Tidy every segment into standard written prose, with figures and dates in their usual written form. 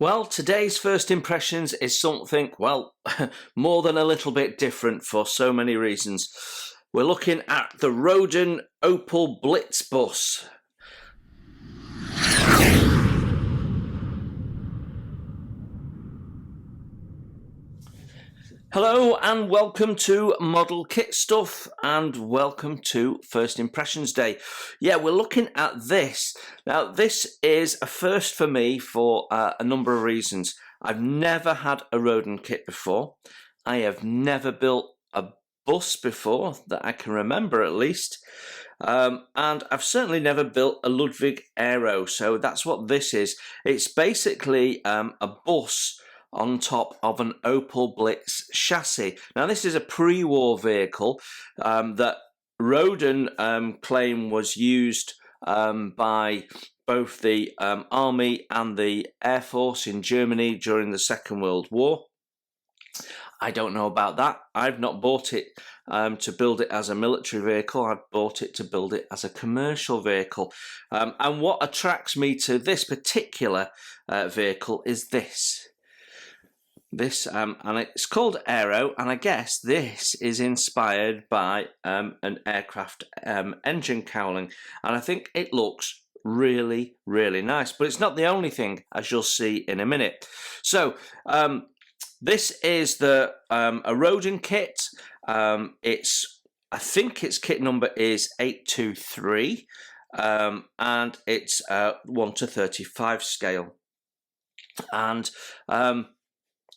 Well, today's first impressions is something, well, more than a little bit different for so many reasons. We're looking at the Roden Opel Blitz bus. Hello and welcome to Model Kit Stuff and welcome to First Impressions Day. Yeah, we're looking at this. Now, this is a first for me for a number of reasons. I've never had a Roden kit before. I have never built a bus before, that I can remember at least. And I've certainly never built a Blitz Aero, so that's what this is. It's basically a bus on top of an Opel Blitz chassis. Now, this is a pre-war vehicle that Roden claim was used by both the Army and the Air Force in Germany during the Second World War. I don't know about that. I've not bought it to build it as a military vehicle. I've bought it to build it as a commercial vehicle. And what attracts me to this particular vehicle is this. And it's called Aero, and I guess this is inspired by an aircraft engine cowling, and I think it looks really, really nice. But it's not the only thing, as you'll see in a minute. So this is the a Roden kit. I think its kit number is 823, and it's 1:35 scale, and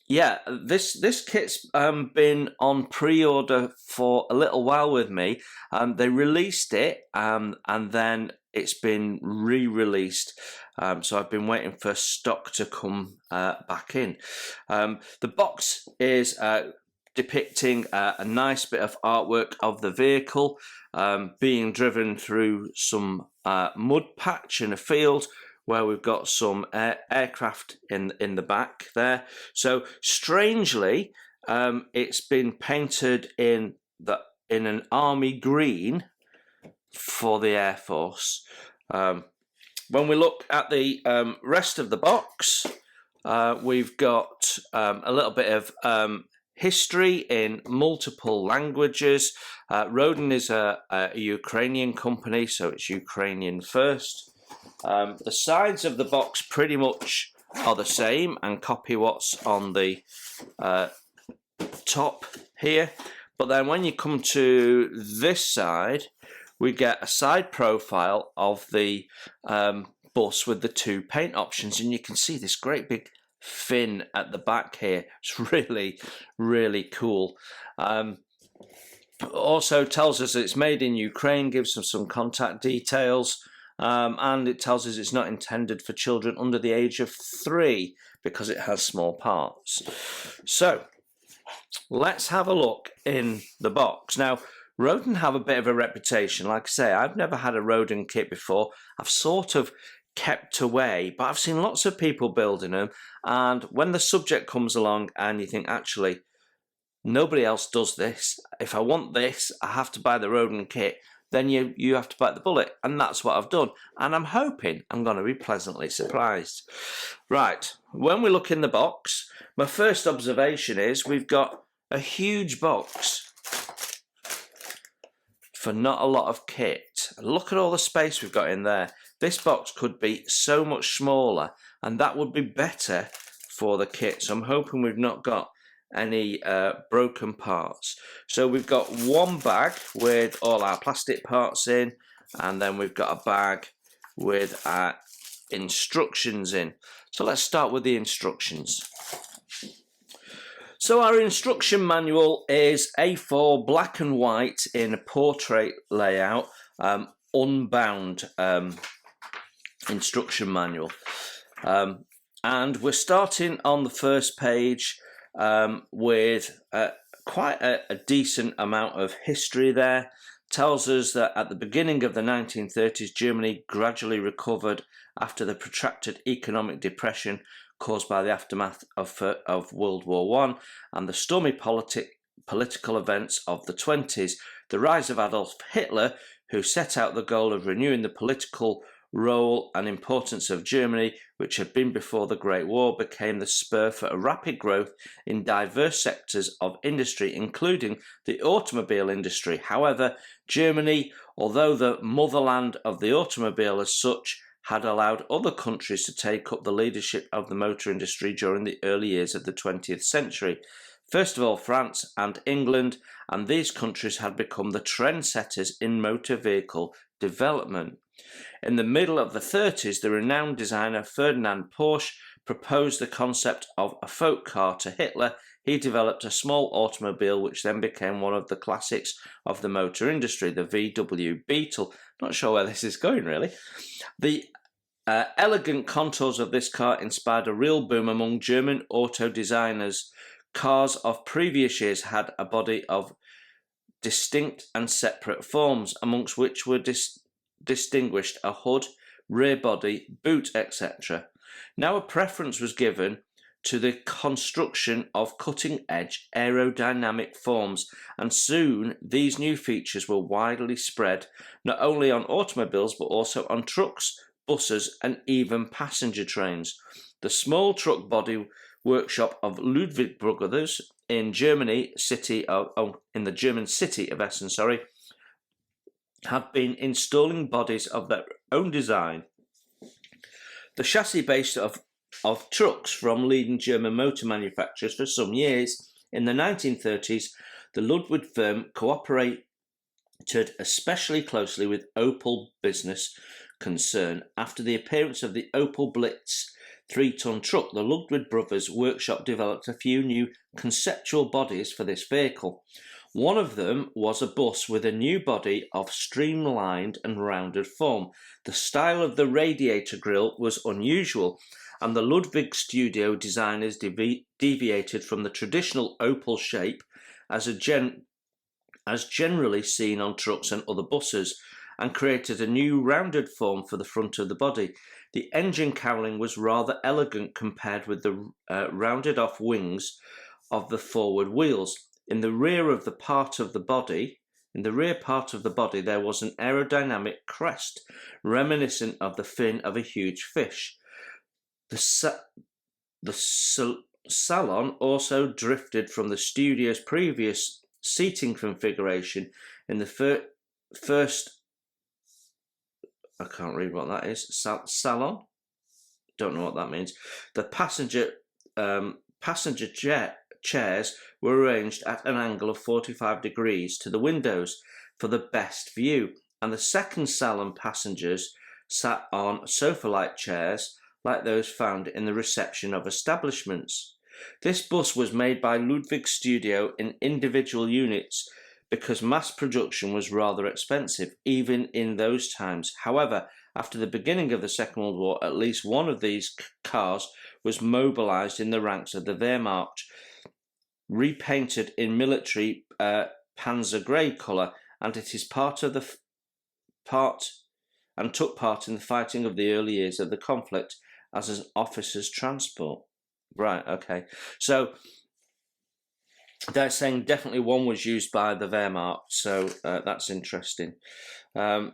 yeah, this kit's been on pre-order for a little while with me. They released it and then it's been re-released. So I've been waiting for stock to come back in. The box is depicting a nice bit of artwork of the vehicle being driven through some mud patch in a field, where we've got some aircraft in the back there. So strangely, it's been painted in an army green for the Air Force. When we look at the rest of the box, we've got a little bit of history in multiple languages. Roden is a Ukrainian company, so it's Ukrainian first. The sides of the box pretty much are the same and copy what's on the top here. But then when you come to this side, we get a side profile of the bus with the two paint options. And you can see this great big fin at the back here. It's really, really cool. Also tells us it's made in Ukraine, gives us some contact details. And it tells us it's not intended for children under the age of 3 because it has small parts. So let's have a look in the box. Now, Roden have a bit of a reputation. Like I say, I've never had a Roden kit before. I've sort of kept away, but I've seen lots of people building them. And when the subject comes along and you think, actually, nobody else does this. If I want this, I have to buy the Roden kit. Then you have to bite the bullet, and that's what I've done. And I'm hoping I'm going to be pleasantly surprised. Right, when we look in the box, my first observation is we've got a huge box for not a lot of kit. Look at all the space we've got in there. This box could be so much smaller, and that would be better for the kit. So I'm hoping we've not got any broken parts. So we've got one bag with all our plastic parts in, and then we've got a bag with our instructions in. So let's start with the instructions. So our instruction manual is A4 black and white in a portrait layout, unbound instruction manual. And we're starting on the first page with quite a decent amount of history there. Tells us that at the beginning of the 1930s, Germany gradually recovered after the protracted economic depression caused by the aftermath of World War I and the stormy political events of the 20s. The rise of Adolf Hitler, who set out the goal of renewing the political role and importance of Germany, which had been before the Great War, became the spur for a rapid growth in diverse sectors of industry, including the automobile industry. However, Germany, although the motherland of the automobile as such, had allowed other countries to take up the leadership of the motor industry during the early years of the 20th century. First of all, France and England, and these countries had become the trendsetters in motor vehicle development. In the middle of the 30s, the renowned designer Ferdinand Porsche proposed the concept of a folk car to Hitler. He developed a small automobile which then became one of the classics of the motor industry, the VW Beetle. Not sure where this is going, really. The elegant contours of this car inspired a real boom among German auto designers. Cars of previous years had a body of distinct and separate forms, amongst which were distinguished a hood, rear body, boot, etc. Now a preference was given to the construction of cutting-edge aerodynamic forms, and soon these new features were widely spread not only on automobiles but also on trucks, buses and even passenger trains. The small truck body workshop of Ludwig Brothers in the German city of Essen, have been installing bodies of their own design. The chassis based of trucks from leading German motor manufacturers for some years. In the 1930s, the Ludwig firm cooperated especially closely with Opel business concern. After the appearance of the Opel Blitz 3-ton truck, the Ludwig Brothers workshop developed a few new conceptual bodies for this vehicle. One of them was a bus with a new body of streamlined and rounded form. The style of the radiator grille was unusual, and the Ludwig studio designers deviated from the traditional Opel shape as generally seen on trucks and other buses, and created a new rounded form for the front of the body. The engine cowling was rather elegant compared with the rounded off wings of the forward wheels. In the rear part of the body, there was an aerodynamic crest reminiscent of the fin of a huge fish. The salon also drifted from the studio's previous seating configuration in the first. I can't read what that is. Salon? Don't know what that means. The passenger chairs were arranged at an angle of 45 degrees to the windows for the best view, and the second salon passengers sat on sofa-like chairs like those found in the reception of establishments. This bus was made by Ludwig Studio in individual units because mass production was rather expensive, even in those times. However, after the beginning of the Second World War, at least one of these cars was mobilised in the ranks of the Wehrmacht, repainted in military panzer grey colour, and it is took part in the fighting of the early years of the conflict as an officer's transport. Right, okay. So they're saying definitely one was used by the Wehrmacht, so that's interesting. So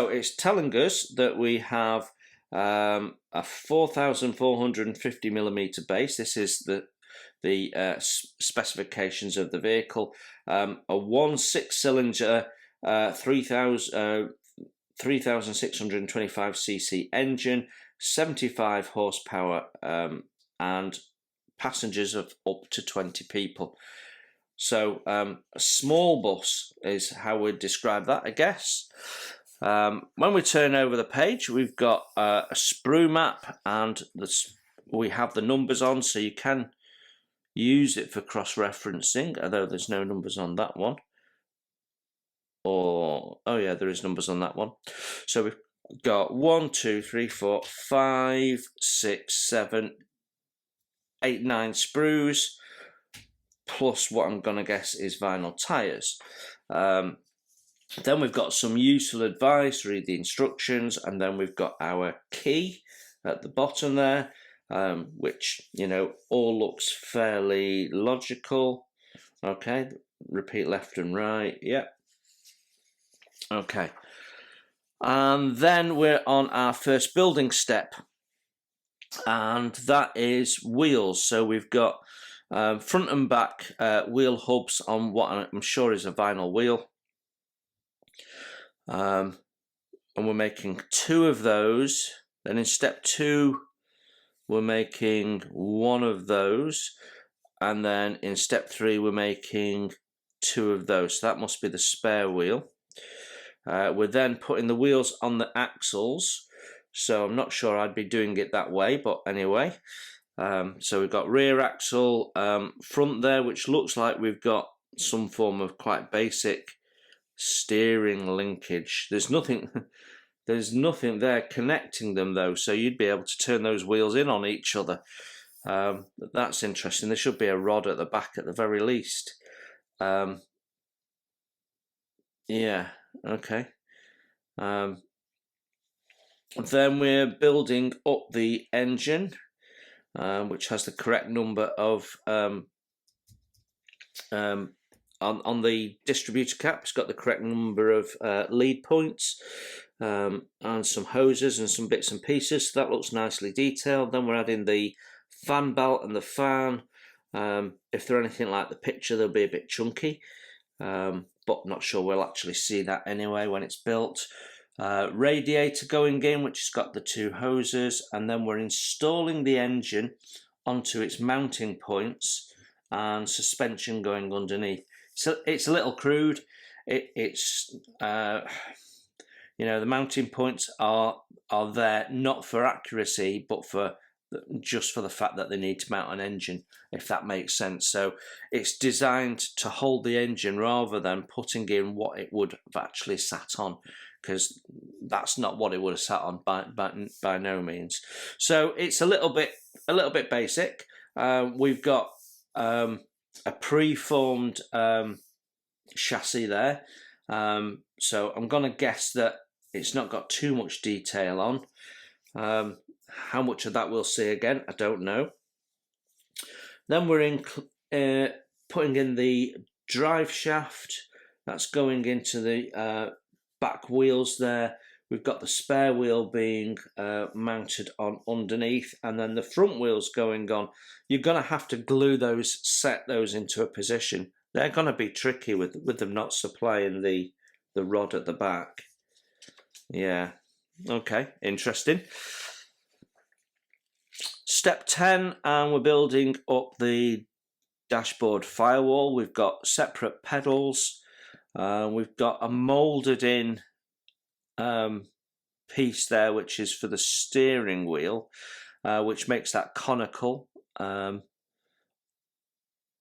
it's telling us that we have a 4,450mm base. This is the specifications of the vehicle. A 1.6-cylinder 3,625cc engine, 75 horsepower, and passengers of up to 20 people. So a small bus is how we'd describe that, I guess. When we turn over the page, we've got a sprue map, and we have the numbers on, so you can use it for cross-referencing, although there's no numbers on that one. Oh yeah, there is numbers on that one. So we've got 1, 2, 3, 4, 5, 6, 7, 8, 9 sprues, plus what I'm going to guess is vinyl tyres. Then we've got some useful advice, read the instructions, and then we've got our key at the bottom there, which, you know, all looks fairly logical. Okay, repeat left and right, yep. Okay, And then we're on our first building step, and that is wheels. So we've got front and back wheel hubs on what I'm sure is a vinyl wheel. And we're making 2 of those. Then in step 2, we're making 1 of those. And then in step 3, we're making 2 of those. So that must be the spare wheel. We're then putting the wheels on the axles. So I'm not sure I'd be doing it that way, but anyway. So we've got rear axle, front there, which looks like we've got some form of quite basic steering linkage. There's nothing there connecting them though, so you'd be able to turn those wheels in on each other. That's interesting. There should be a rod at the back at the very least. Yeah, okay. Then we're building up the engine, which has the correct number of on the distributor cap. It's got the correct number of lead points, and some hoses and some bits and pieces. So that looks nicely detailed. Then we're adding the fan belt and the fan. If they're anything like the picture, they'll be a bit chunky, but not sure we'll actually see that anyway when it's built. Radiator going in, which has got the 2 hoses, and then we're installing the engine onto its mounting points and suspension going underneath. So it's a little crude. It's you know, the mounting points are there not for accuracy, but just for the fact that they need to mount an engine, if that makes sense. So it's designed to hold the engine rather than putting in what it would have actually sat on, because that's not what it would have sat on by no means. So it's a little bit basic. We've got a preformed chassis there, so I'm gonna guess that it's not got too much detail on. How much of that we'll see again, I don't know. Then we're putting in the drive shaft. That's going into the back wheels there. We've got the spare wheel being mounted on underneath, and then the front wheels going on. You're going to have to set those into a position. They're going to be tricky with them not supplying the rod at the back. Yeah, okay, interesting. Step 10, and we're building up the dashboard firewall. We've got separate pedals. We've got a moulded in piece there, which is for the steering wheel, which makes that conical. Or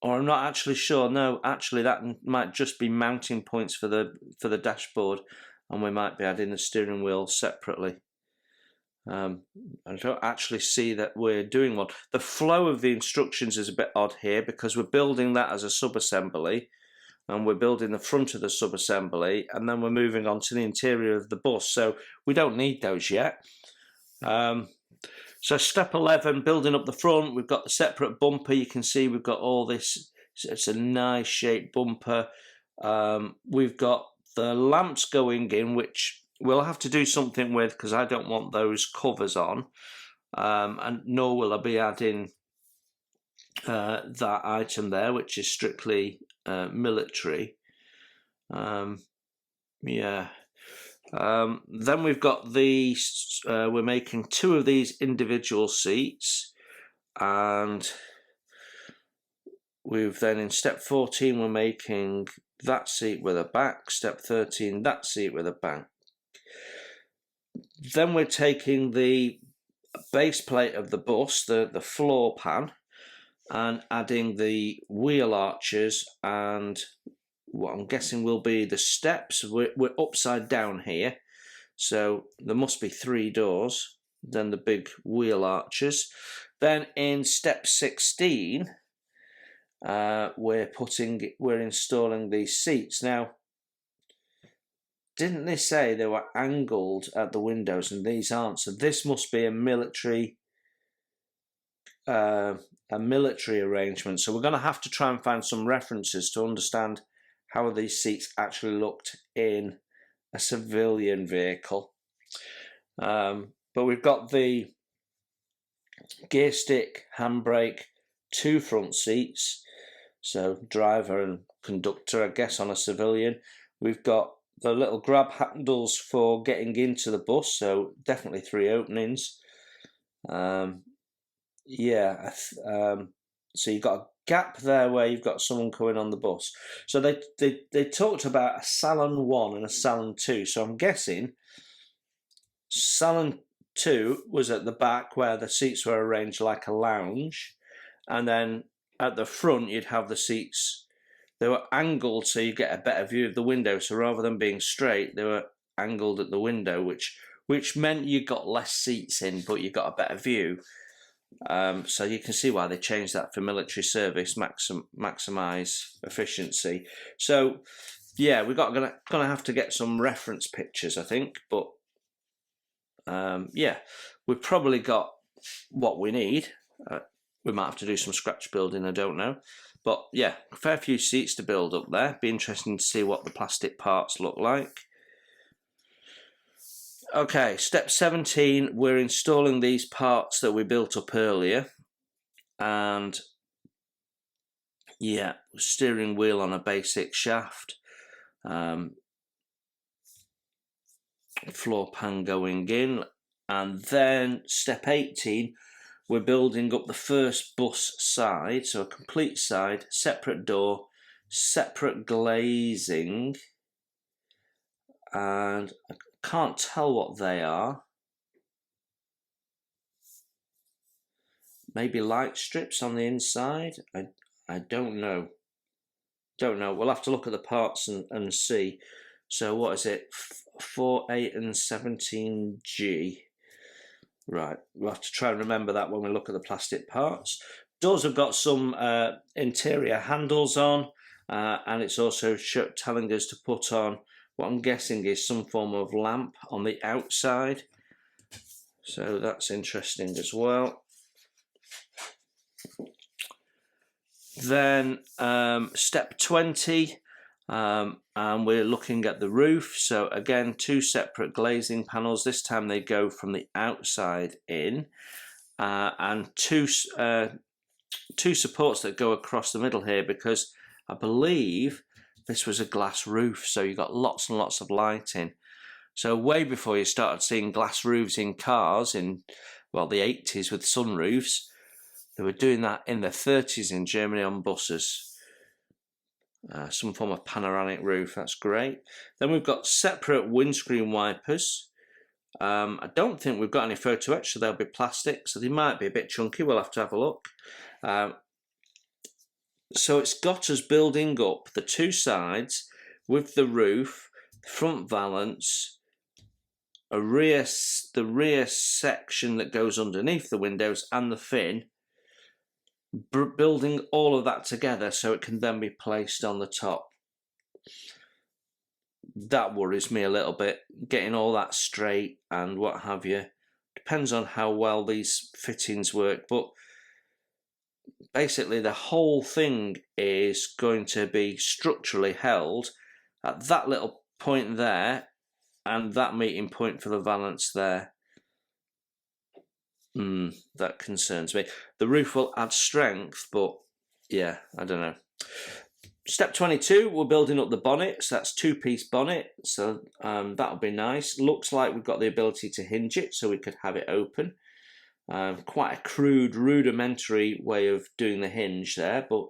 I'm not actually sure. No, actually, that might just be mounting points for the dashboard, and we might be adding the steering wheel separately. I don't actually see that we're doing one. The flow of the instructions is a bit odd here because we're building that as a sub-assembly, and we're building the front of the sub-assembly, and then we're moving on to the interior of the bus, so we don't need those yet. So step 11, building up the front. We've got the separate bumper. You can see we've got all this. It's a nice shaped bumper. We've got the lamps going in, which we'll have to do something with because I don't want those covers on, and nor will I be adding that item there, which is strictly military. Yeah. Then we've got these. We're making 2 of these individual seats, and we've then in step 14 we're making that seat with a back. Step 13, that seat with a back. Then we're taking the base plate of the bus, the floor pan, and adding the wheel arches and what I'm guessing will be the steps. We're upside down here, so there must be 3 doors, then the big wheel arches. Then in step 16 we're installing these seats. Now, didn't they say they were angled at the windows, and these aren't? So this must be a military arrangement. So we're going to have to try and find some references to understand how these seats actually looked in a civilian vehicle. But we've got the gear stick, handbrake, 2 front seats, so driver and conductor, I guess, on a civilian. We've got the little grab handles for getting into the bus, so definitely 3 openings. Yeah, so you've got a gap there where you've got someone coming on the bus. So they talked about a Salon 1 and a Salon 2, so I'm guessing Salon 2 was at the back where the seats were arranged like a lounge, and then at the front you'd have the seats. They were angled so you get a better view of the window, so rather than being straight they were angled at the window, which meant you got less seats in but you got a better view. So you can see why they changed that for military service, maximise efficiency. So yeah, we're gonna have to get some reference pictures, I think, but yeah, we've probably got what we need. We might have to do some scratch building, I don't know. But yeah, a fair few seats to build up there. Be interesting to see what the plastic parts look like. Okay, step 17, we're installing these parts that we built up earlier. And yeah, steering wheel on a basic shaft. Floor pan going in. And then step 18, we're building up the first bus side, so a complete side, separate door, separate glazing, and I can't tell what they are. Maybe light strips on the inside? I don't know. We'll have to look at the parts and see. So what is it? 4, 8 and 17G. Right, we'll have to try and remember that when we look at the plastic parts. Doors have got some interior handles on, and it's also telling us to put on what I'm guessing is some form of lamp on the outside. So that's interesting as well. Then step 20, and we're looking at the roof. So again, 2 separate glazing panels. This time they go from the outside in, and two supports that go across the middle here, because I believe this was a glass roof, so you got lots and lots of lighting. So way before you started seeing glass roofs in cars in, well, the 80s with sunroofs, they were doing that in the 30s in Germany on buses. Some form of panoramic roof, that's great. Then we've got separate windscreen wipers. I don't think we've got any photo etch, so they'll be plastic, so they might be a bit chunky. We'll have to have a look. So it's got us building up the 2 sides with the roof, front valance, the rear section that goes underneath the windows, and the fin. Building all of that together so it can then be placed on the top. That worries me a little bit, getting all that straight and what have you. Depends on how well these fittings work, but basically the whole thing is going to be structurally held at that little point there and that meeting point for the valance there. That concerns me. The roof will add strength, but yeah, I don't know. Step 22, we're building up the bonnet, so that's 2-piece bonnet, so that'll be nice. Looks like we've got the ability to hinge it, so we could have it open. Quite a crude, rudimentary way of doing the hinge there, but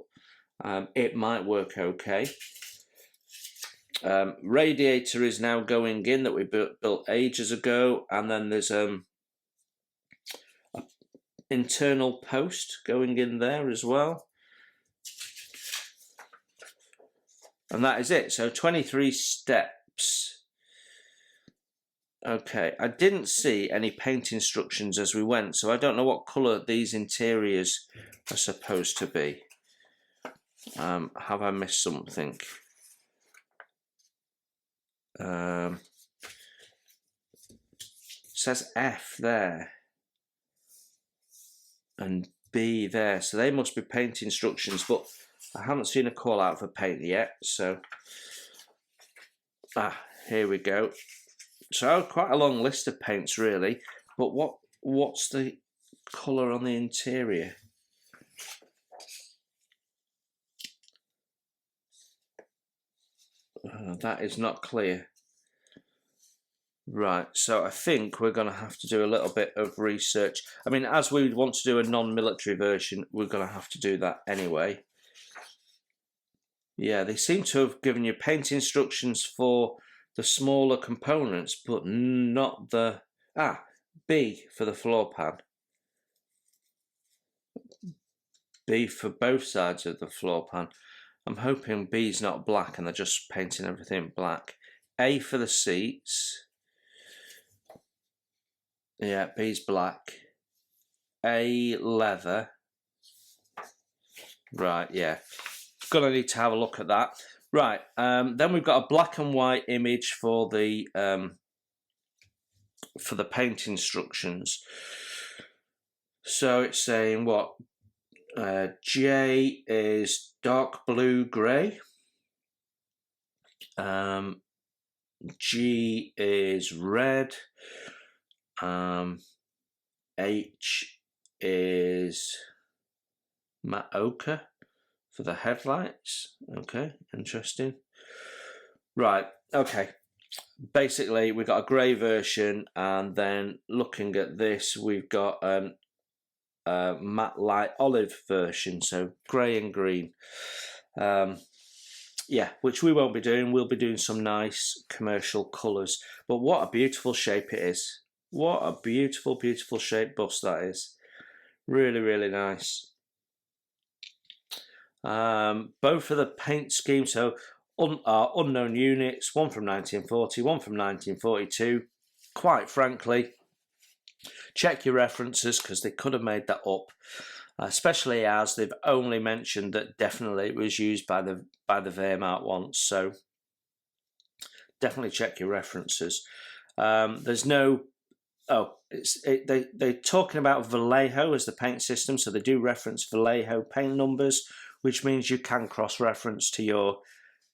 it might work okay. Radiator is now going in that we built ages ago, and then there's internal post going in there as well, and that is it. So 23 steps. Okay, I didn't see any paint instructions as we went, so I don't know what colour these interiors are supposed to be. Have I missed something? It says F there and B there, so they must be paint instructions, but I haven't seen a call out for paint yet. So here we go. So quite a long list of paints really, but what's the colour on the interior? That is not clear. Right, so I think we're going to have to do a little bit of research. I mean, as we want to do a non-military version, we're going to have to do that anyway. Yeah, they seem to have given you paint instructions for the smaller components, but not the... B for the floor pan. B for both sides of the floor pan. I'm hoping B's not black and they're just painting everything black. A for the seats. Yeah, B's black. A leather. Right, yeah. Gonna need to have a look at that. Right, then we've got a black and white image for the paint instructions. So it's saying what? J is dark blue grey. G is red. H is matte ochre for the headlights. Okay, interesting. Right, okay. Basically, we've got a grey version, and then looking at this, we've got a matte light olive version, so grey and green. Yeah, which we won't be doing. We'll be doing some nice commercial colours. But what a beautiful shape it is. What a beautiful, beautiful shaped bus that is. Really, really nice. Both of the paint schemes, so are unknown units, one from 1940, one from 1942. Quite frankly, check your references because they could have made that up, especially as they've only mentioned that definitely it was used by the Wehrmacht once. So definitely check your references. There's no they're talking about Vallejo as the paint system, so they do reference Vallejo paint numbers, which means you can cross-reference to your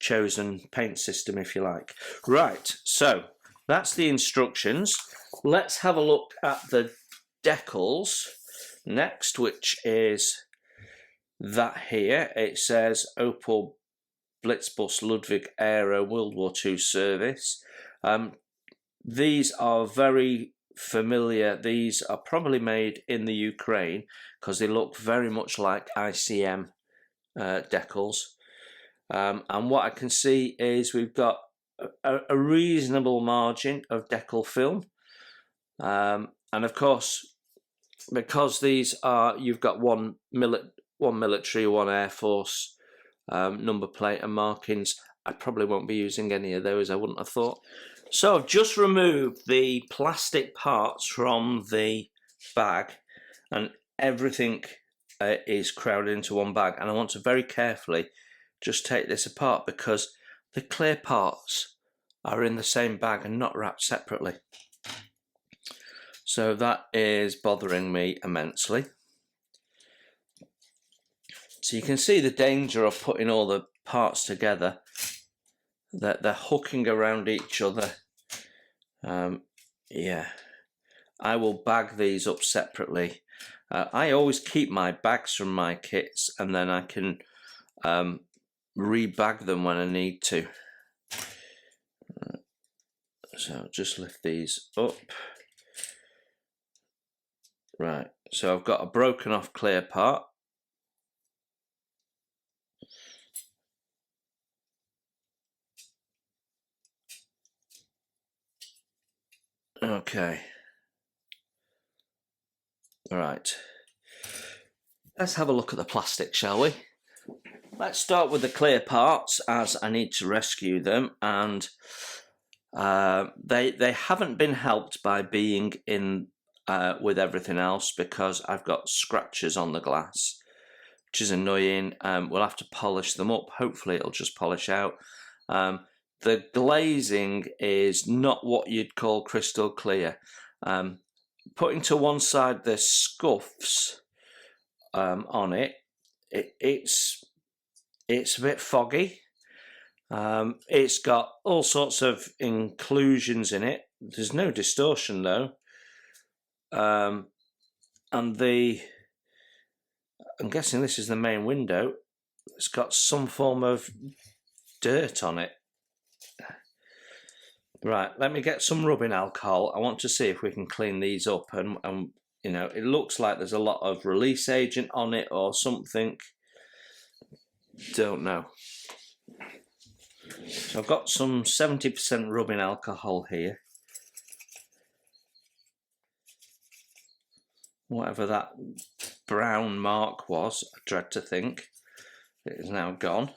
chosen paint system if you like. Right, so that's the instructions. Let's have a look at the decals next, which is that here. It says Opel Blitz Aero World War II service. These are very familiar. These are probably made in the Ukraine because they look very much like ICM decals. And what I can see is we've got a reasonable margin of decal film. And of course, because these are, you've got one military, one Air Force number plate and markings, I probably won't be using any of those, I wouldn't have thought. So I've just removed the plastic parts from the bag and everything is crowded into one bag, and I want to very carefully just take this apart because the clear parts are in the same bag and not wrapped separately. So that is bothering me immensely. So you can see the danger of putting all the parts together, that they're hooking around each other. Yeah, I will bag these up separately. I always keep my bags from my kits and then I can rebag them when I need to. So just lift these up. Right, so I've got a broken off clear part. Okay. Right. Let's have a look at the plastic, shall we? Let's start with the clear parts, as I need to rescue them, and they haven't been helped by being in with everything else because I've got scratches on the glass, which is annoying. We'll have to polish them up. Hopefully it'll just polish out. The glazing is not what you'd call crystal clear. Putting to one side the scuffs on it, it's a bit foggy. It's got all sorts of inclusions in it. There's no distortion though. And I'm guessing this is the main window. It's got some form of dirt on it. Right, let me get some rubbing alcohol. I want to see if we can clean these up, and you know, it looks like there's a lot of release agent on it or something. Don't know. So I've got some 70% rubbing alcohol here. Whatever that brown mark was, I dread to think, it is now gone.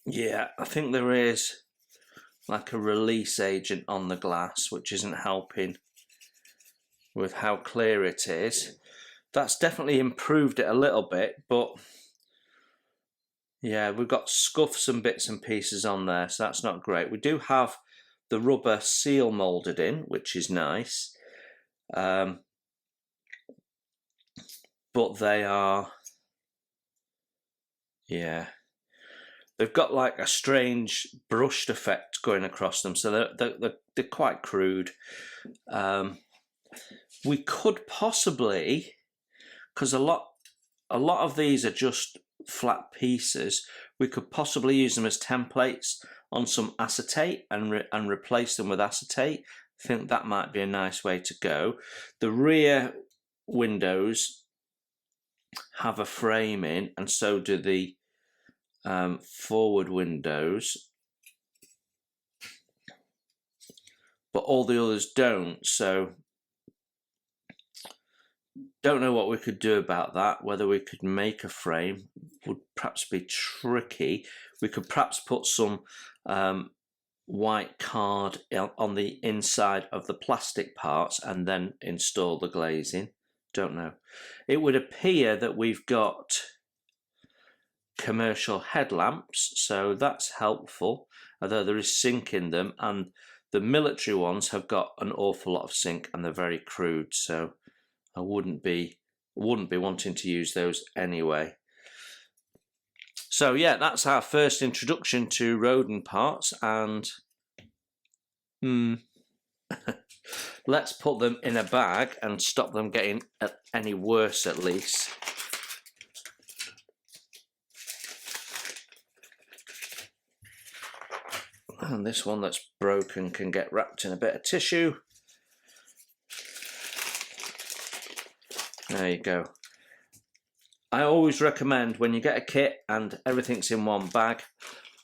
Yeah, I think there is like a release agent on the glass, which isn't helping with how clear it is. That's definitely improved it a little bit, but yeah, we've got scuffs and bits and pieces on there, so that's not great. We do have the rubber seal molded in, which is nice. But they are, yeah, they've got like a strange brushed effect going across them, so they're quite crude. We could possibly, because a lot of these are just flat pieces, we could possibly use them as templates on some acetate and replace them with acetate. I think that might be a nice way to go. The rear windows have a frame in, and so do the forward windows, but all the others don't, so don't know what we could do about that. Whether we could make a frame would perhaps be tricky. We could perhaps put some white card on the inside of the plastic parts and then install the glazing. Don't know. It would appear that we've got commercial headlamps, so that's helpful, although there is zinc in them, and the military ones have got an awful lot of zinc and they're very crude, so I wouldn't be wanting to use those anyway. So yeah, that's our first introduction to Roden parts, and let's put them in a bag and stop them getting any worse at least. And this one that's broken can get wrapped in a bit of tissue. There you go. I always recommend when you get a kit and everything's in one bag,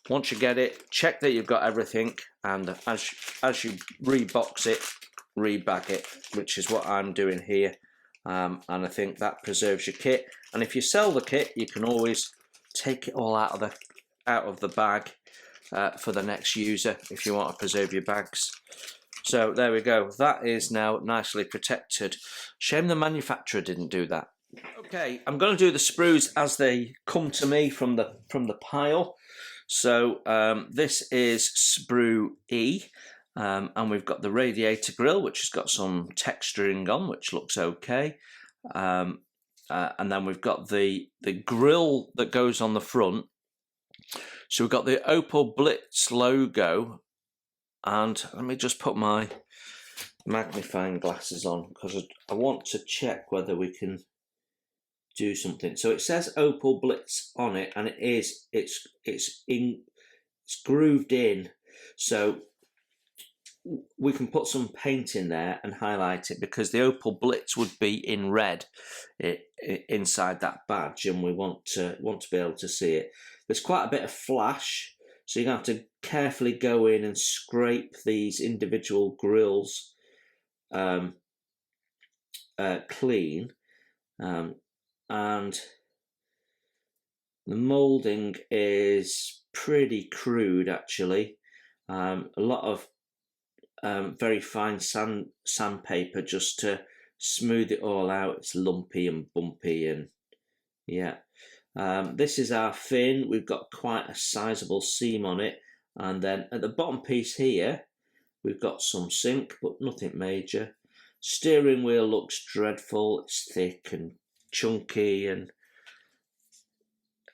once you get it, check that you've got everything, and as you rebox it, rebag it, which is what I'm doing here. And I think that preserves your kit. And if you sell the kit, you can always take it all out of the bag for the next user if you want to preserve your bags. So there we go. That is now nicely protected. Shame the manufacturer didn't do that. Okay, I'm going to do the sprues as they come to me from the pile. So this is sprue E, and we've got the radiator grille, which has got some texturing on, which looks okay. And then we've got the grille that goes on the front. So we've got the Opel Blitz logo, and let me just put my magnifying glasses on because I want to check whether we can do something. So it says Opel Blitz on it, and it's grooved in, so we can put some paint in there and highlight it, because the Opel Blitz would be in red inside that badge, and we want to be able to see it. There's quite a bit of flash, so you're going to have to carefully go in and scrape these individual grills clean, and the moulding is pretty crude actually. A lot of very fine sandpaper just to smooth it all out. It's lumpy and bumpy, and yeah. This is our fin. We've got quite a sizable seam on it, and then at the bottom piece here we've got some zinc, but nothing major. Steering wheel looks dreadful. It's thick and chunky and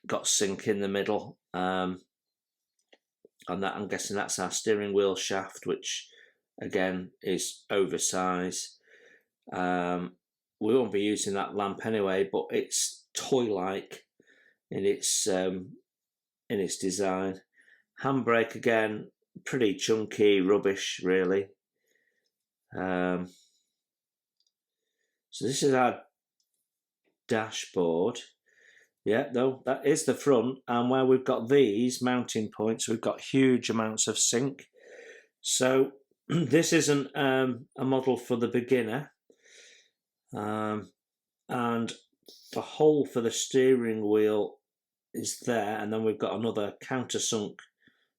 got sink in the middle. And that, I'm guessing that's our steering wheel shaft, which again is oversized. We won't be using that lamp anyway, but it's toy-like in its design. Handbrake again, pretty chunky rubbish, really. So this is our dashboard. Yeah, though, that is the front, and where we've got these mounting points, we've got huge amounts of sink. So this isn't a model for the beginner. And the hole for the steering wheel is there, and then we've got another countersunk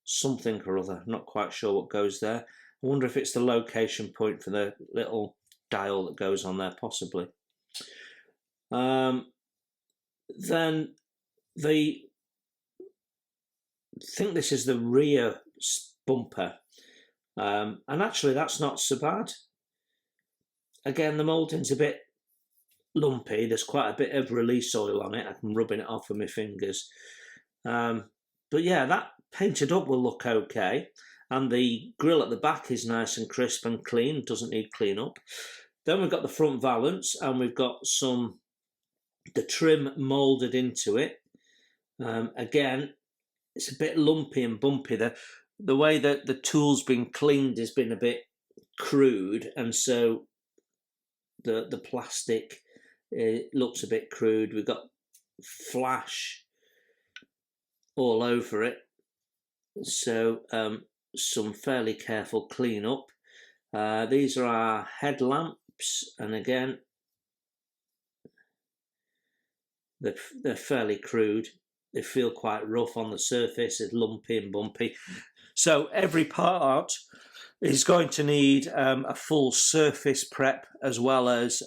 something or other. I'm not quite sure what goes there. I wonder if it's the location point for the little dial that goes on there, possibly. Then I think this is the rear bumper, and actually that's not so bad. Again, the moulding's a bit lumpy. There's quite a bit of release oil on it. I'm rubbing it off with my fingers. But yeah, that painted up will look okay. And the grille at the back is nice and crisp and clean, doesn't need clean up. Then we've got the front valance, and we've got the trim moulded into it. Again, it's a bit lumpy and bumpy. The way that the tool's been cleaned has been a bit crude, and so the plastic looks a bit crude. We've got flash all over it, so some fairly careful clean up. These are our headlamps, and again they're fairly crude. They feel quite rough on the surface. It's lumpy and bumpy. So every part is going to need a full surface prep, as well as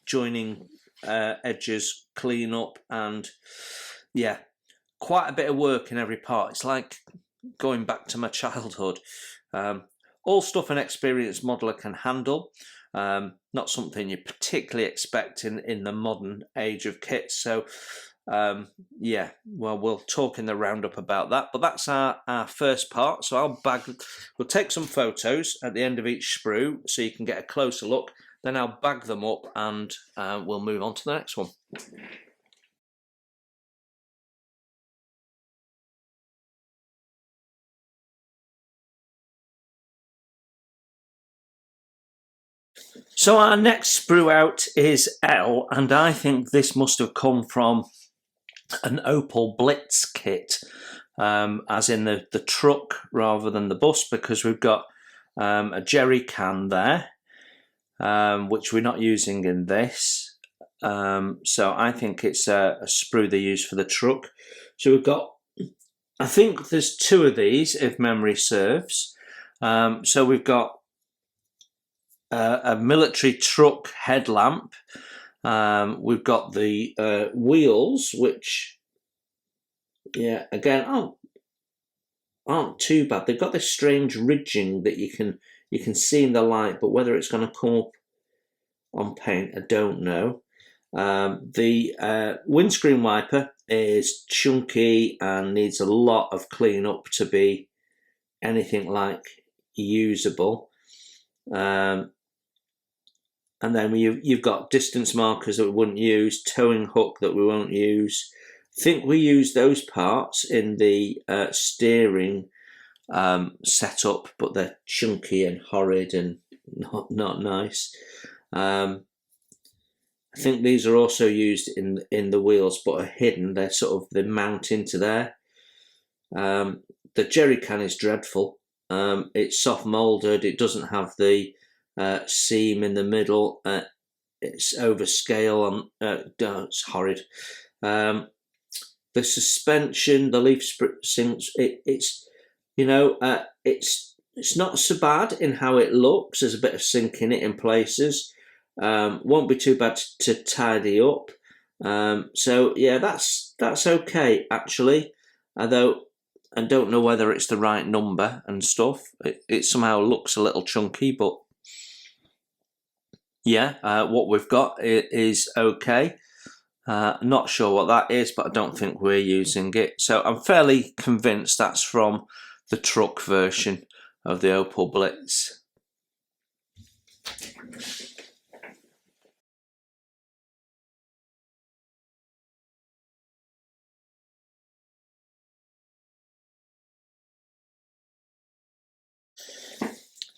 joining edges, clean up, and yeah, quite a bit of work in every part. It's like going back to my childhood. All stuff an experienced modeller can handle. Not something you particularly expect in the modern age of kits. So yeah, well, we'll talk in the roundup about that, but that's our first part. So we'll take some photos at the end of each sprue so you can get a closer look, then I'll bag them up, and we'll move on to the next one. So our next sprue out is L, and I think this must have come from an Opel Blitz kit, as in the truck rather than the bus, because we've got a jerry can there, which we're not using in this. So I think it's a sprue they use for the truck. So we've got, I think there's two of these, if memory serves. So we've got a military truck headlamp. We've got the wheels, which, yeah, again, aren't too bad. They've got this strange ridging that you can see in the light, but whether it's going to come up on paint, I don't know. The windscreen wiper is chunky and needs a lot of clean up to be anything like usable. And then you've got distance markers that we wouldn't use, towing hook that we won't use. I think we use those parts in the steering setup, but they're chunky and horrid and not nice. I think these are also used in the wheels, but are hidden. They're they mount into there. The jerry can is dreadful. It's soft moulded. It doesn't have the seam in the middle. It's over scale. It's horrid. The suspension, the leaf springs. It's not so bad in how it looks. There's a bit of sink in it in places. Won't be too bad to tidy up. So yeah, that's okay actually. Although I don't know whether it's the right number and stuff. It somehow looks a little chunky, but Yeah, what we've got is okay. Not sure what that is, but I don't think we're using it. So I'm fairly convinced that's from the truck version of the Opel Blitz.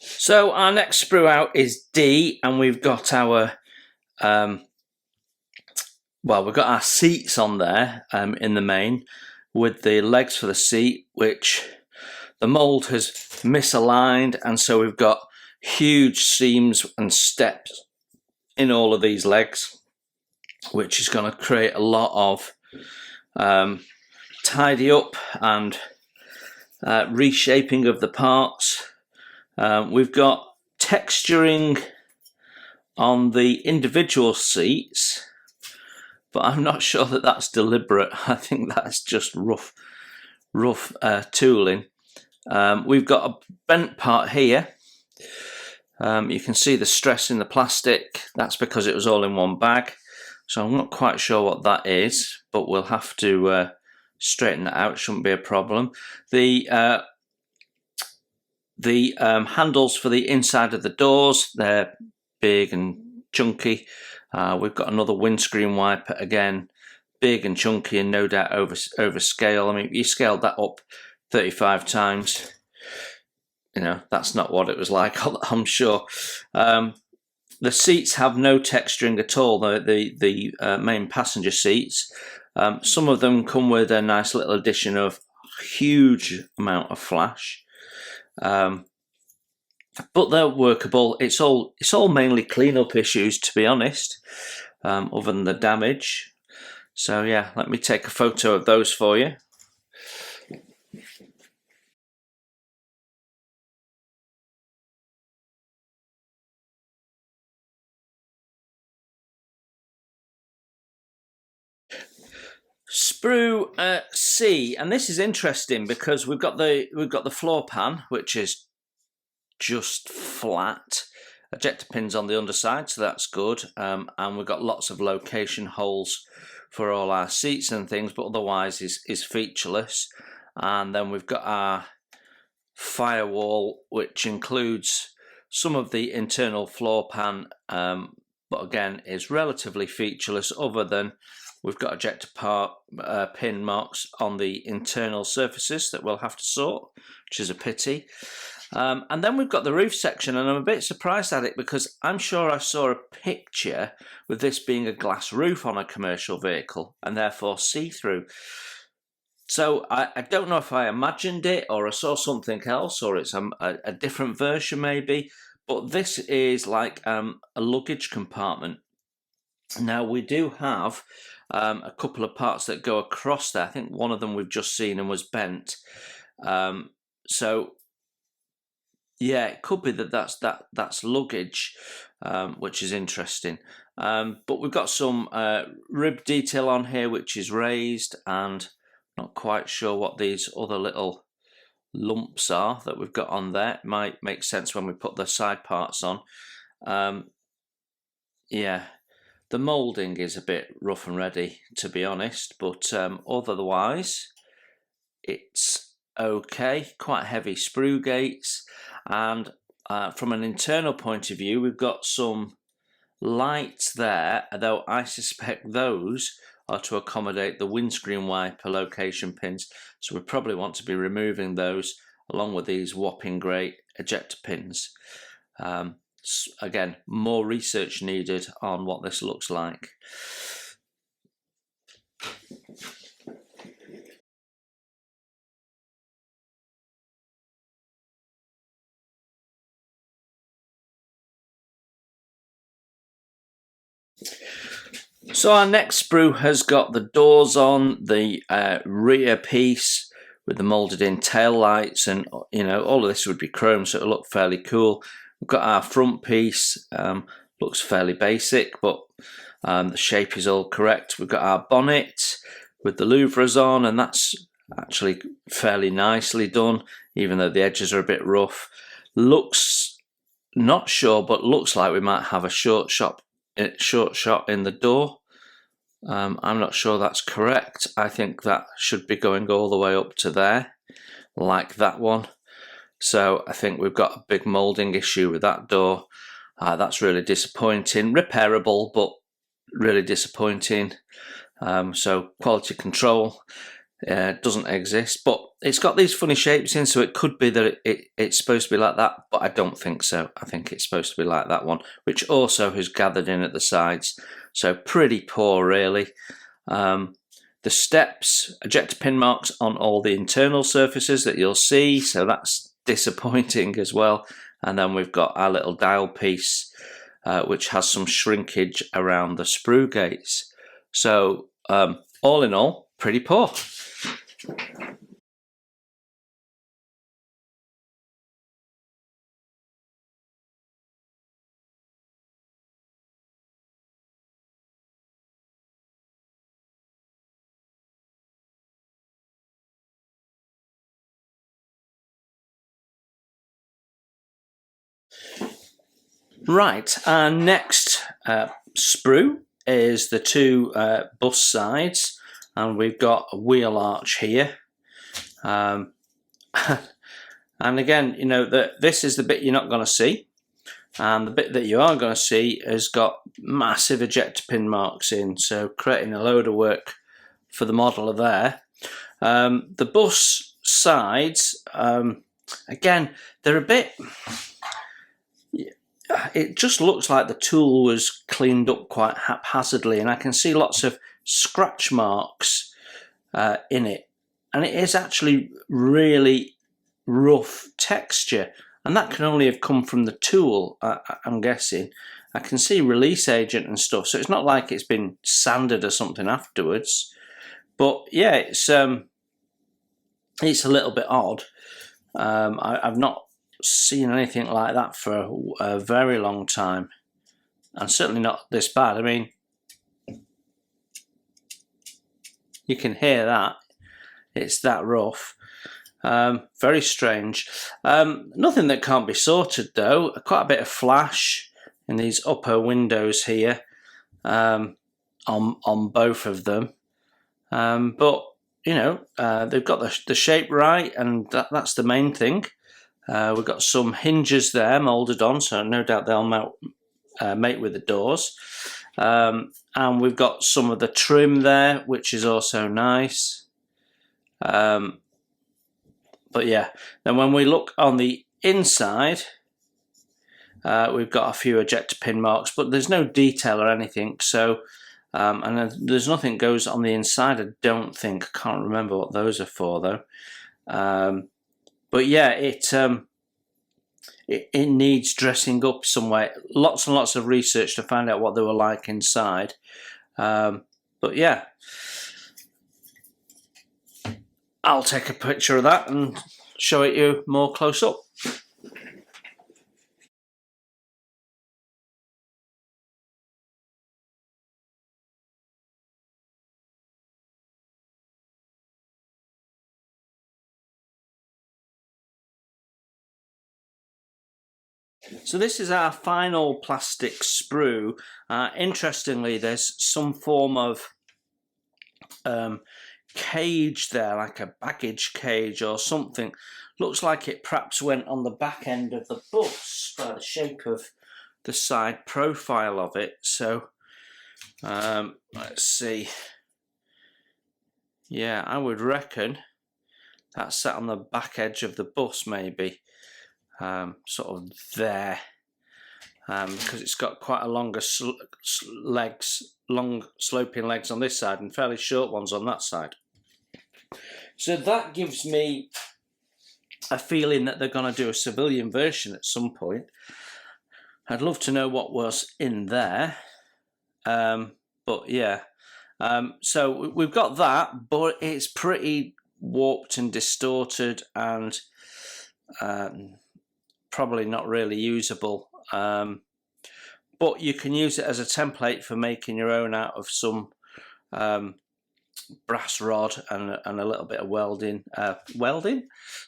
So our next sprue out is D, and we've got our we've got our seats on there in the main, with the legs for the seat, which the mould has misaligned, and so we've got huge seams and steps in all of these legs, which is going to create a lot of tidy up and reshaping of the parts. We've got texturing on the individual seats, but I'm not sure that that's deliberate. I think that's just rough tooling. We've got a bent part here. You can see the stress in the plastic. That's because it was all in one bag. So I'm not quite sure what that is, but we'll have to straighten that out. Shouldn't be a problem. The handles for the inside of the doors, they're big and chunky. We've got another windscreen wiper, again, big and chunky and no doubt over scale. I mean, you scaled that up 35 times. You know, that's not what it was like, I'm sure. The seats have no texturing at all, the main passenger seats. Some of them come with a nice little addition of huge amount of flash. But they're workable. It's all mainly clean-up issues, to be honest, other than the damage. So yeah, let me take a photo of those for you. Sprue C, and this is interesting because we've got the floor pan, which is just flat. Ejector pins on the underside, so that's good. And we've got lots of location holes for all our seats and things, but otherwise is featureless. And then we've got our firewall, which includes some of the internal floor pan, but again is relatively featureless, other than we've got ejector pin marks on the internal surfaces that we'll have to sort, which is a pity. And then we've got the roof section, and I'm a bit surprised at it because I'm sure I saw a picture with this being a glass roof on a commercial vehicle and therefore see-through. So I don't know if I imagined it or I saw something else, or it's a different version maybe, but this is like a luggage compartment. Now we do have a couple of parts that go across there. I think one of them we've just seen and was bent. So yeah, it could be that's luggage, which is interesting. But we've got some rib detail on here which is raised, and not quite sure what these other little lumps are that we've got on there. It might make sense when we put the side parts on. Yeah, the moulding is a bit rough and ready, to be honest, but otherwise it's okay. Quite heavy sprue gates, and from an internal point of view we've got some lights there, though I suspect those are to accommodate the windscreen wiper location pins, so we probably want to be removing those along with these whopping great ejector pins. Again, more research needed on what this looks like. So our next sprue has got the doors on, the rear piece with the moulded in tail lights, and you know, all of this would be chrome, so it'll look fairly cool. We've got our front piece, looks fairly basic, but the shape is all correct. We've got our bonnet with the louvres on, and that's actually fairly nicely done, even though the edges are a bit rough. Looks not sure, but looks like we might have a short shot in the door. I'm not sure that's correct. I think that should be going all the way up to there, like that one. So I think we've got a big moulding issue with that door. That's really disappointing. Repairable, but really disappointing. So quality control doesn't exist, but it's got these funny shapes in, so it could be that it's supposed to be like that, but I don't think so. I think it's supposed to be like that one, which also has gathered in at the sides. So pretty poor, really. The steps, ejector pin marks on all the internal surfaces that you'll see, so that's disappointing as well. And then we've got our little dial piece, which has some shrinkage around the sprue gates. So all in all, pretty poor. Right, our next sprue is the two bus sides, and we've got a wheel arch here. And again, you know, this is the bit you're not going to see, and the bit that you are going to see has got massive ejector pin marks in, so creating a load of work for the modeler there. The bus sides, again, they're a bit... It just looks like the tool was cleaned up quite haphazardly, and I can see lots of scratch marks in it, and it is actually really rough texture, and that can only have come from the tool, I'm guessing. I can see release agent and stuff, so it's not like it's been sanded or something afterwards, but yeah, it's a little bit odd. I've not seen anything like that for a very long time, and certainly not this bad. I mean, you can hear that it's that rough. Very strange. Nothing that can't be sorted though. Quite a bit of flash in these upper windows here, on both of them, but you know, they've got the shape right, and that's the main thing. We've got some hinges there moulded on, so no doubt they'll mate with the doors. And we've got some of the trim there, which is also nice. But yeah, then when we look on the inside, we've got a few ejector pin marks, but there's no detail or anything. So, and there's nothing goes on the inside, I don't think. I can't remember what those are for though. But yeah, it needs dressing up somewhere. Lots and lots of research to find out what they were like inside. But yeah, I'll take a picture of that and show it you more close up. So this is our final plastic sprue. Interestingly, there's some form of cage there, like a baggage cage or something. Looks like it perhaps went on the back end of the bus by the shape of the side profile of it. So let's see. Yeah, I would reckon that's sat on the back edge of the bus, maybe. Sort of there, because it's got quite a longer long sloping legs on this side and fairly short ones on that side. So that gives me a feeling that they're going to do a civilian version at some point. I'd love to know what was in there, but yeah. So we've got that, but it's pretty warped and distorted, and probably not really usable, but you can use it as a template for making your own out of some brass rod and a little bit of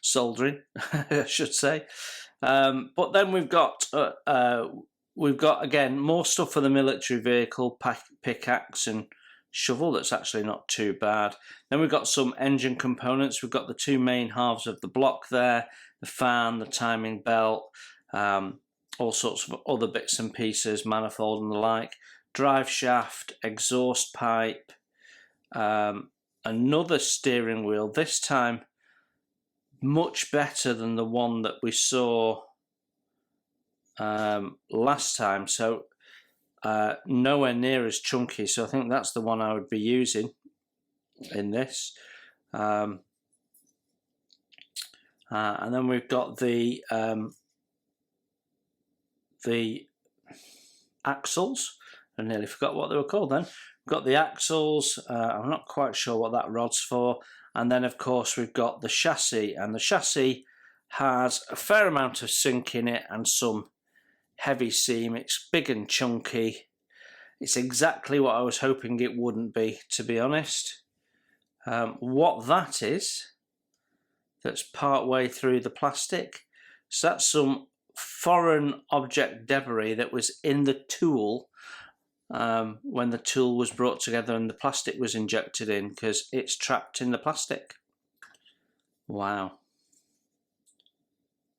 soldering, I should say. But then we've got again more stuff for the military vehicle, pickaxe and shovel. That's actually not too bad. Then we've got some engine components. We've got the two main halves of the block there, the fan, the timing belt, all sorts of other bits and pieces, manifold and the like, drive shaft, exhaust pipe, another steering wheel, this time much better than the one that we saw last time, so nowhere near as chunky, so I think that's the one I would be using in this. And then we've got the axles. I nearly forgot what they were called then. We've got the axles, I'm not quite sure what that rod's for, and then of course we've got the chassis, and the chassis has a fair amount of sink in it and some heavy seam. It's big and chunky. It's exactly what I was hoping it wouldn't be, to be honest. What that is, that's part way through the plastic, so that's some foreign object debris that was in the tool when the tool was brought together and the plastic was injected in, because it's trapped in the plastic. Wow.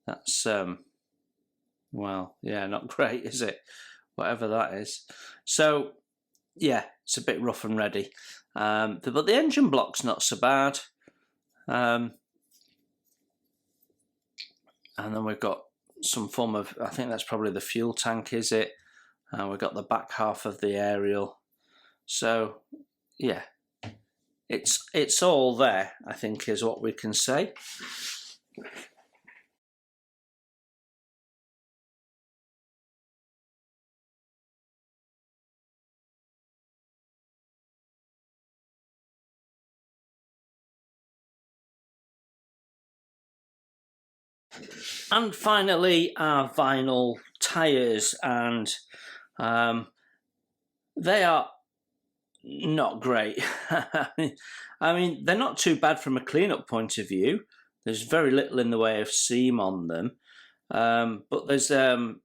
That's well, yeah, not great, is it? Whatever that is. So, yeah, it's a bit rough and ready. But the engine block's not so bad. And then we've got some form of, I think that's probably the fuel tank, is it? We've got the back half of the aerial. So, yeah, it's all there, I think, is what we can say. And finally, our vinyl tyres, and they are not great. I mean, they're not too bad from a cleanup point of view. There's very little in the way of seam on them, but there's the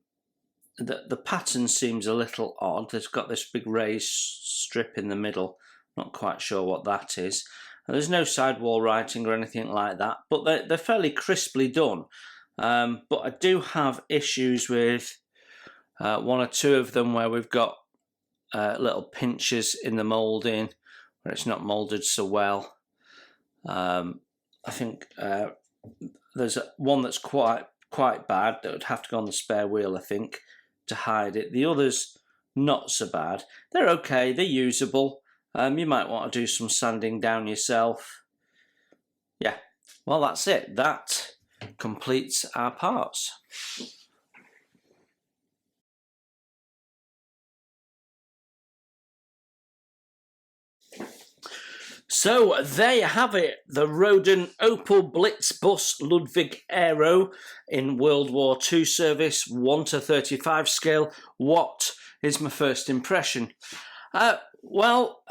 pattern seems a little odd. There's got this big raised strip in the middle. Not quite sure what that is. And there's no sidewall writing or anything like that, but they're fairly crisply done. But I do have issues with one or two of them where we've got little pinches in the moulding where it's not moulded so well. I think there's one that's quite bad that would have to go on the spare wheel, I think, to hide it. The others not so bad. They're okay, they're usable. You might want to do some sanding down yourself. Yeah, well, that's it. That completes our parts. So there you have it, the Roden Opel Blitz Bus Ludwig Aero in World War II service, 1:35 scale. What is my first impression? Well,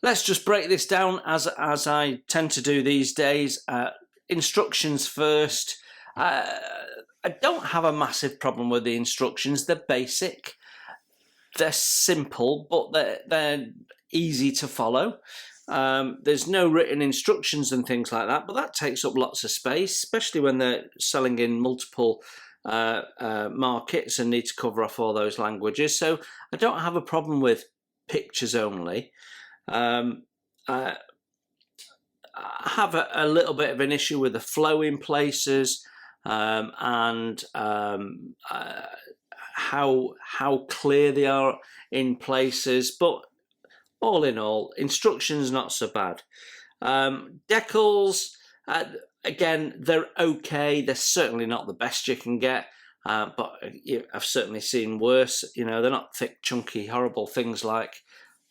let's just break this down as I tend to do these days. Instructions first. I don't have a massive problem with the instructions. They're basic. They're simple, but they're easy to follow. There's no written instructions and things like that, but that takes up lots of space, especially when they're selling in multiple markets and need to cover off all those languages. So I don't have a problem with pictures only. I have a little bit of an issue with the flow in places and how clear they are in places, but all in all, instructions not so bad. Decals, again, they're okay. They're certainly not the best you can get, but I've certainly seen worse. You know, they're not thick, chunky, horrible things like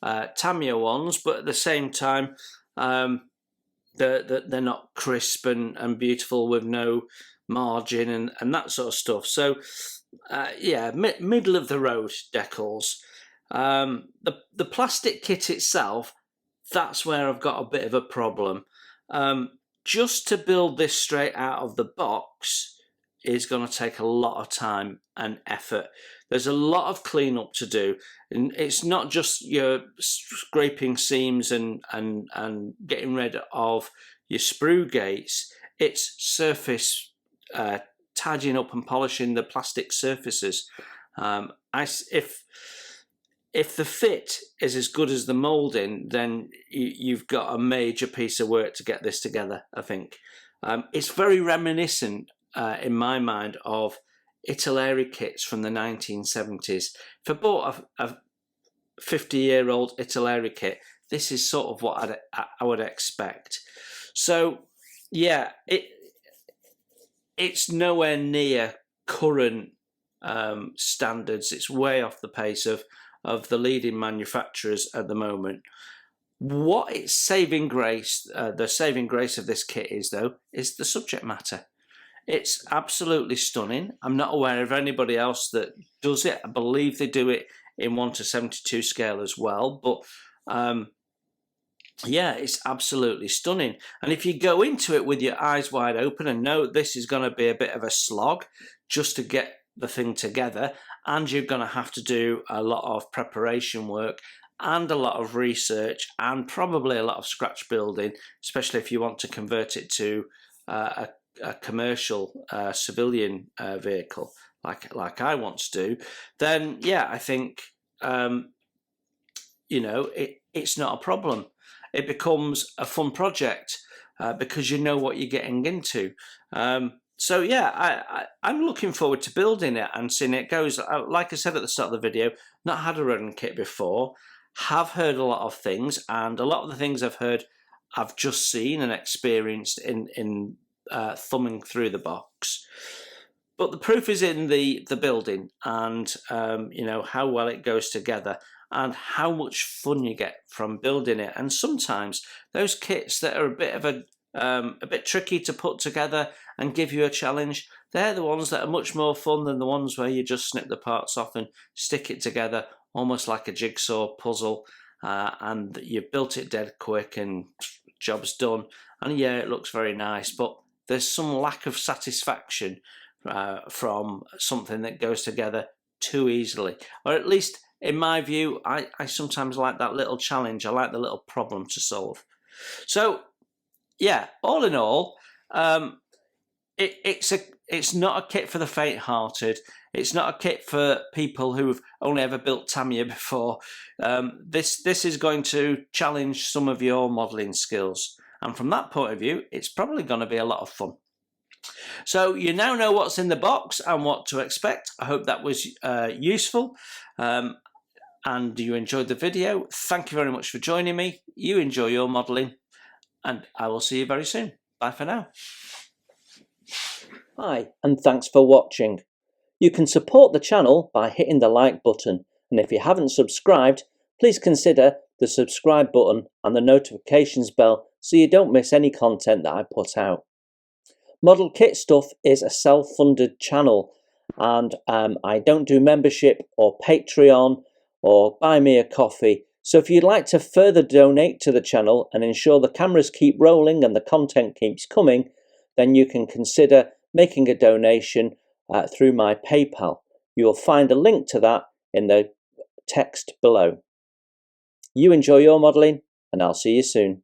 Tamiya ones, but at the same time, they're not crisp and beautiful with no margin and that sort of stuff. So, yeah, middle of the road decals. The plastic kit itself, that's where I've got a bit of a problem. Just to build this straight out of the box, is going to take a lot of time and effort. There's a lot of cleanup to do, and it's not just your scraping seams and getting rid of your sprue gates. It's surface tidying up and polishing the plastic surfaces. If the fit is as good as the moulding, then you've got a major piece of work to get this together, I think. It's very reminiscent, in my mind, of Italeri kits from the 1970s. If I bought a 50-year-old Italeri kit, this is sort of what I would expect. So, yeah, it's nowhere near current standards. It's way off the pace of the leading manufacturers at the moment. What its saving grace, the saving grace of this kit is, though, is the subject matter. It's absolutely stunning. I'm not aware of anybody else that does it. I believe they do it in 1:72 scale as well, but yeah, it's absolutely stunning. And if you go into it with your eyes wide open and know this is going to be a bit of a slog just to get the thing together, and you're going to have to do a lot of preparation work and a lot of research and probably a lot of scratch building, especially if you want to convert it to a commercial civilian vehicle like I want to do, then yeah, I think you know, it's not a problem. It becomes a fun project because you know what you're getting into. So yeah, I'm looking forward to building it and seeing it goes. Like I said at the start of the video, not had a Roden kit before, have heard a lot of things, and a lot of the things I've heard I've just seen and experienced in thumbing through the box. But the proof is in the building and you know, how well it goes together and how much fun you get from building it. And sometimes those kits that are a bit tricky to put together and give you a challenge, they're the ones that are much more fun than the ones where you just snip the parts off and stick it together almost like a jigsaw puzzle, and you've built it dead quick and job's done. And yeah, it looks very nice, but there's some lack of satisfaction from something that goes together too easily. Or at least in my view, I sometimes like that little challenge. I like the little problem to solve. So yeah, all in all, it's not a kit for the faint-hearted. It's not a kit for people who've only ever built Tamiya before. This is going to challenge some of your modelling skills. And from that point of view, it's probably going to be a lot of fun. So you now know what's in the box and what to expect. I hope that was useful. And you enjoyed the video. Thank you very much for joining me. You enjoy your modelling, and I will see you very soon. Bye for now. Hi, and thanks for watching. You can support the channel by hitting the like button, and if you haven't subscribed, please consider the subscribe button and the notifications bell so you don't miss any content that I put out. Model Kit Stuff is a self-funded channel, and I don't do membership or Patreon or buy me a coffee. So if you'd like to further donate to the channel and ensure the cameras keep rolling and the content keeps coming, then you can consider making a donation through my PayPal. You will find a link to that in the text below. You enjoy your modelling, and I'll see you soon.